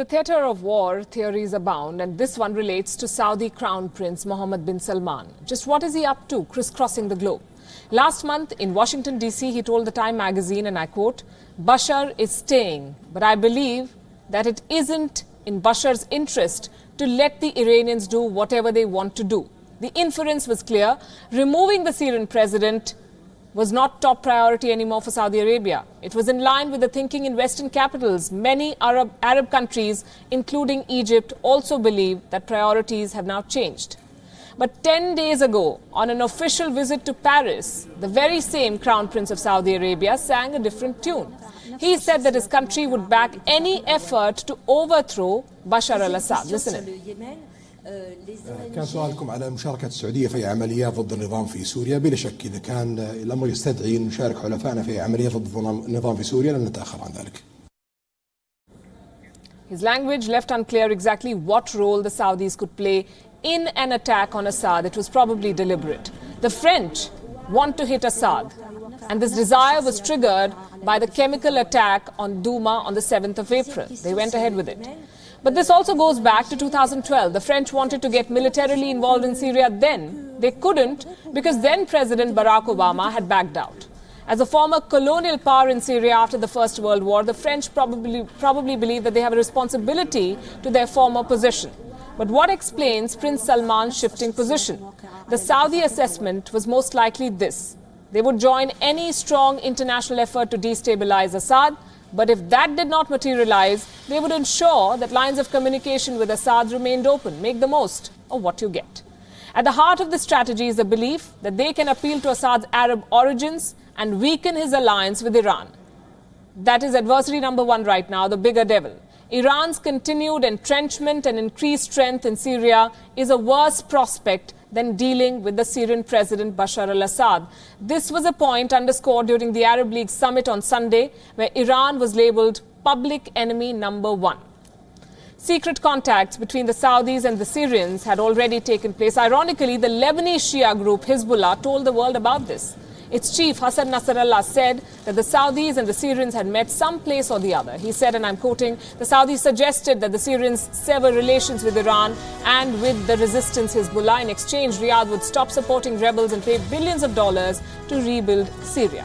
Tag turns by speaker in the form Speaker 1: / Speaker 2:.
Speaker 1: In the theatre of war, theories abound, and this one relates to Saudi Crown Prince Mohammed bin Salman. Just what is he up to, crisscrossing the globe? Last month in Washington, D.C., he told the Time magazine, and I quote, "Bashar is staying, but I believe that it isn't in Bashar's interest to let the Iranians do whatever they want to do." The inference was clear. Removing the Syrian president was not top priority anymore for Saudi Arabia. It was in line with the thinking in Western capitals. Many Arab countries, including Egypt, also believe that priorities have now changed. But 10 days ago, on an official visit to Paris, the very same Crown Prince of Saudi Arabia sang a different tune. He said that his country would back any effort to overthrow Bashar al-Assad. Listen in.
Speaker 2: كان سؤالكم على مشاركة السعودية في عمليات ضد النظام في سوريا. بلا شك إذا كان الأمر يستدعي أن نشارك حلفائنا في عمليات ضد النظام في سوريا لن نتأخر عن ذلك.
Speaker 1: His language left unclear exactly what role the Saudis could play in an attack on Assad. It was probably deliberate. The French want to hit Assad, and this desire was triggered by the chemical attack on Douma on the 7th of April. They went ahead with it. But this also goes back to 2012. The French wanted to get militarily involved in Syria then. They couldn't because then President Barack Obama had backed out. As a former colonial power in Syria after the First World War, the French probably believe that they have a responsibility to their former position. But what explains Prince Salman's shifting position? The Saudi assessment was most likely this: they would join any strong international effort to destabilize Assad. But if that did not materialize, they would ensure that lines of communication with Assad remained open. Make the most of what you get. At the heart of this strategy is the belief that they can appeal to Assad's Arab origins and weaken his alliance with Iran. That is adversary number one right now, the bigger devil. Iran's continued entrenchment and increased strength in Syria is a worse prospect than dealing with the Syrian President Bashar al-Assad. This was a point underscored during the Arab League summit on Sunday, where Iran was labelled public enemy number one. Secret contacts between the Saudis and the Syrians had already taken place. Ironically, the Lebanese Shia group Hezbollah told the world about this. Its chief, Hassan Nasrallah, said that the Saudis and the Syrians had met someplace or the other. He said, and I'm quoting, "The Saudis suggested that the Syrians sever relations with Iran and with the resistance Hezbollah. In exchange, Riyadh would stop supporting rebels and pay billions of dollars to rebuild Syria."